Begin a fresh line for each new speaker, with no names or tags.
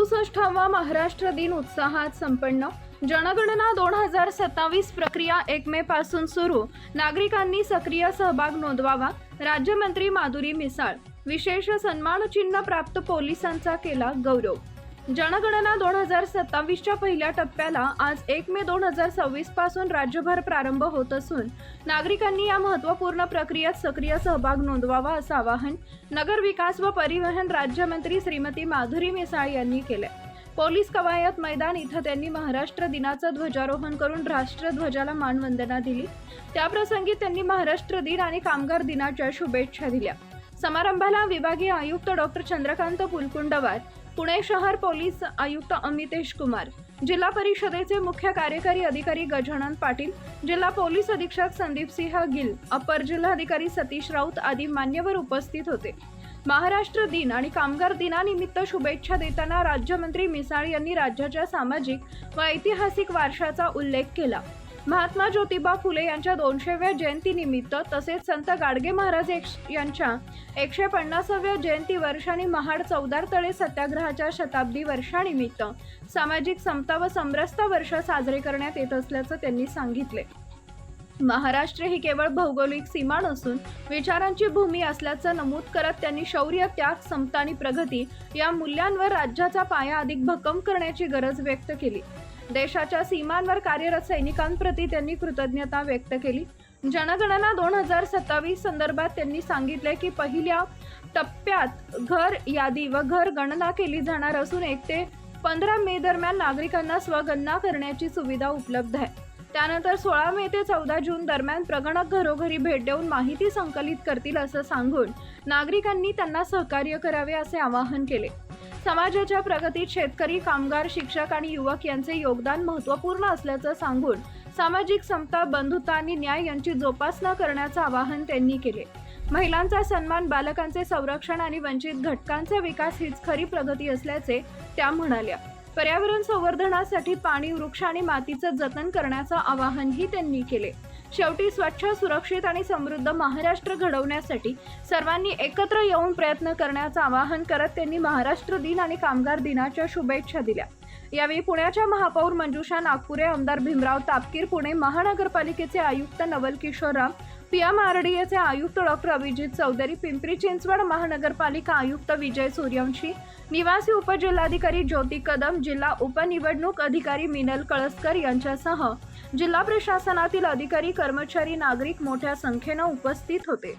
67वा महाराष्ट्र दिन उत्साहात संपन्न। जनगणना 2027 प्रक्रिया 1 मे पासून सुरू। नागरिकांनी सक्रिय सहभाग नोंदवावा। राज्यमंत्री माधुरी मिसाळ। विशेष सन्मान चिन्ह प्राप्त पोलिसांचा केला गौरव। जनगणना 2027च्या पहिल्या टप्प्याला आज 1 मे 2026 पासून राज्यभर प्रारंभ होत असून नागरिकांनी या महत्त्वपूर्ण प्रक्रियेत सक्रिय सहभाग नोंदवावा असं आवाहन नगर विकास व परिवहन राज्यमंत्री श्रीमती माधुरी मिसाळ यांनी केले। पोलीस कवायत मैदान इथं त्यांनी महाराष्ट्र दिनाचं ध्वजारोहण करून राष्ट्रध्वजाला मानवंदना दिली। त्याप्रसंगी त्यांनी महाराष्ट्र दिन आणि कामगार दिनाच्या शुभेच्छा दिल्या। समारंभाला विभागीय आयुक्त डॉक्टर चंद्रकांत पुलकुंडवार, पुणे शहर पोलीस आयुक्त अमितेश कुमार, जिल्हा परिषदेचे मुख्य कार्यकारी अधिकारी गजानन पाटील, जिल्हा पोलीस अधीक्षक संदीप सिंह गिल, अपर जिल्हाधिकारी सतीश राऊत आदी मान्यवर उपस्थित होते। महाराष्ट्र दिन आणि कामगार दिनानिमित्त शुभेच्छा देताना राज्यमंत्री मिसाळ यांनी राज्याच्या सामाजिक व ऐतिहासिक वारशाचा उल्लेख केला। महात्मा ज्योतिबा फुले यांच्या 200व्या जयंतीनिमित्त तसेच संत गाडगे महाराज यांच्या 150व्या जयंती वर्षांनी महाड चौदार तळे सत्याग्रहाच्या शताब्दी वर्षानिमित्त सामाजिक समता व समरसता वर्ष साजरे करण्यात येत असल्याचं त्यांनी सांगितले। महाराष्ट्र ही केवळ भौगोलिक सीमा नसून विचारांची भूमी असल्याचं नमूद करत त्यांनी शौर्य, त्याग, समता आणि प्रगती या मूल्यांवर राज्याचा पाया अधिक भक्कम करण्याची गरज व्यक्त केली। देशाच्या सीमांवर कार्यरत सैनिकांप्रती त्यांनी कृतज्ञता व्यक्त केली। जनगणना 2027 संदर्भात त्यांनी सांगितले की पहिल्या टप्प्यात घर यादी व घर गणना केली जाणार असून 1 ते 15 मे दरम्यान नागरिकांना स्वगणना करण्याची सुविधा उपलब्ध आहे। त्यानंतर 16 मे ते 14 जून दरम्यान प्रगणक घरोघरी भेट देऊन माहिती संकलित करतील असं सांगून नागरिकांनी त्यांना सहकार्य करावे असे आवाहन केले। समाजाच्या प्रगतीत शेतकरी, कामगार, शिक्षक आणि युवक यांचे योगदान महत्त्वपूर्ण असल्याचं सांगून सामाजिक समता, बंधुता आणि न्याय यांची जोपासना करण्याचं आवाहन त्यांनी केले। महिलांचा सन्मान, बालकांचे संरक्षण आणि वंचित घटकांचा विकास हीच खरी प्रगती असल्याचे त्या म्हणाल्या। पर्यावरण संवर्धनासाठी पाणी, वृक्ष आणि मातीचं जतन करण्याचं आवाहनही त्यांनी केले। शेवटी स्वच्छ, सुरक्षित आणि समृद्ध महाराष्ट्र घडवण्यासाठी सर्वांनी एकत्र येऊन प्रयत्न करण्याचं आवाहन करत त्यांनी महाराष्ट्र दिन आणि कामगार दिनाच्या शुभेच्छा दिल्या। यावेळी पुण्याच्या महापौर मंजुषा नागपुरे, आमदार भीमराव तापकीर, पुणे महानगरपालिकेचे आयुक्त नवल किशोर राम, PMRDAचे आयुक्त डॉक्टर अभिजित चौधरी, पिंपरी चिंचवड महानगरपालिका आयुक्त विजय सूर्यवंशी, निवासी उपजिल्हाधिकारी ज्योती कदम, जिल्हा उपनिवडणूक अधिकारी मिनल कळसकर यांच्यासह जिल्हा प्रशासनातील अधिकारी, कर्मचारी, नागरिक मोठ्या संख्येने उपस्थित होते।